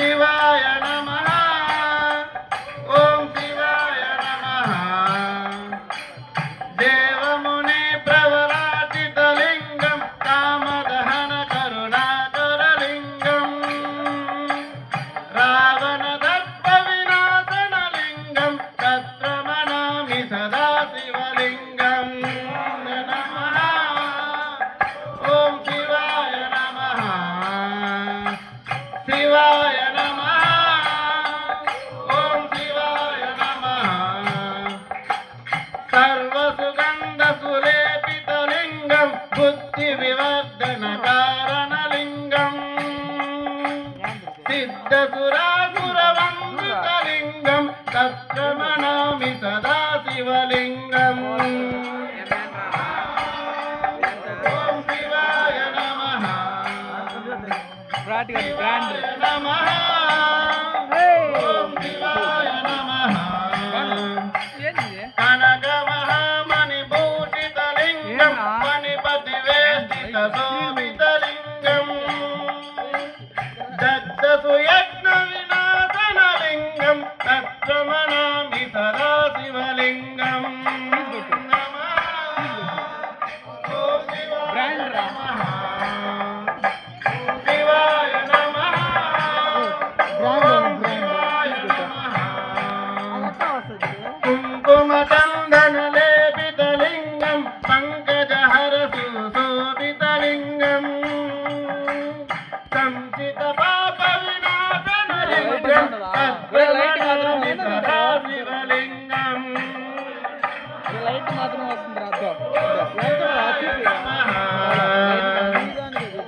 శివాయ నమః ఓం శివాయ నమః దేవముని ప్రవరాజితలింగం కామదహన కరుణాకరలింగం రావణ దర్ప వినాశనలింగం తత్రమణామి సదా శివలింగం నమః ఓం శివాయ నమః శివాయ నమః ఓం శివాయ నమః సర్వసుగంధ సులేపితలింగం బుద్ధి వివర్ధన కారణలింగం సిద్ధసురాసురవందితలింగం తత్రమణామి సదా శివలింగం ఓం శివాయ నమః నమః ఓం శివాయ నమః కనక మహామణి భూషితలింగం మణిపతి వేష్టిత శోభితలింగం దత్తసుయజ్ఞ వినాశనలింగం తత్రమణామి సదా శివలింగం శివాయ నమః కుంకుమ చందన లేపితలింగం పంకజహర సుశోభితలింగం సంచిత పాప వినాశనలింగం తత్రమణామి సదా శివలింగం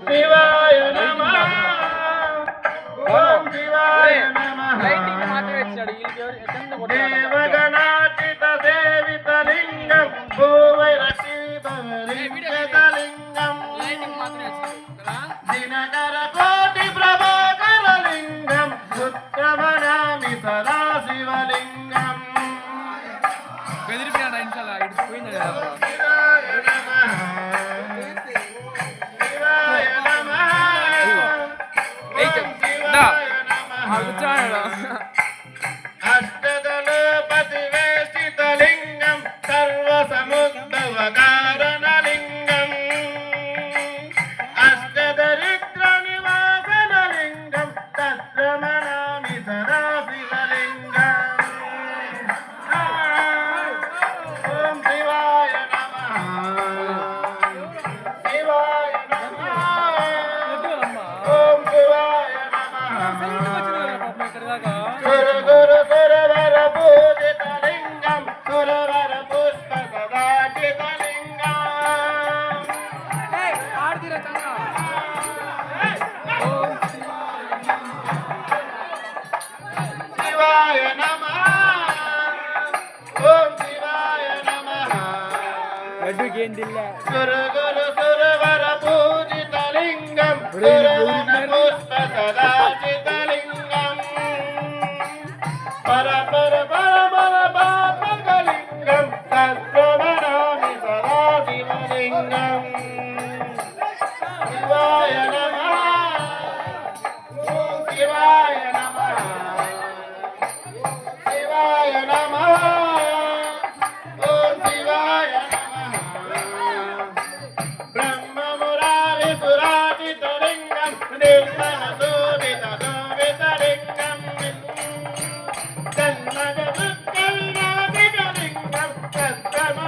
శివాయ నమః ఓం శివాయ నమః దేవగణాచిత సేవితలింగం భూవైరక్షితలింగం దినకర కోటి ప్రభాకరలింగం ఉత్తమనామి సదా శివలింగం శివాయ నమః శివాయ నమః ఓం శివాయ నమః అష్టదళపతి వేష్టితలింగం సర్వసముద్భవ కారణలింగం అష్టదరిద్ర నివాసనలింగం తత్రమణామి సదా శివలింగం ఓం శివాయ నమః శివాయ నమః ఓం శివాయ నమః సురగురు సురవర పూజితలింగం సురవర పుష్ప సదాజితలింగం శివాయ నమః ఓం శివాయ నమః సురగురు సురవర పూజితలింగం సురవర పుష్ప సదాజితలింగం పర పర పర పర పాపకలింగం తత్రమణామి సదా శివలింగం శివాయ నమః ఓం శివాయ నమః శివాయ నమః ఓం శివాయ నమః బ్రహ్మమురారి సురాజితలింగం నిర్మల శోభిత శోభితలింగం జన్మజ దుఃఖ వినాశకలింగం తత్రమణామి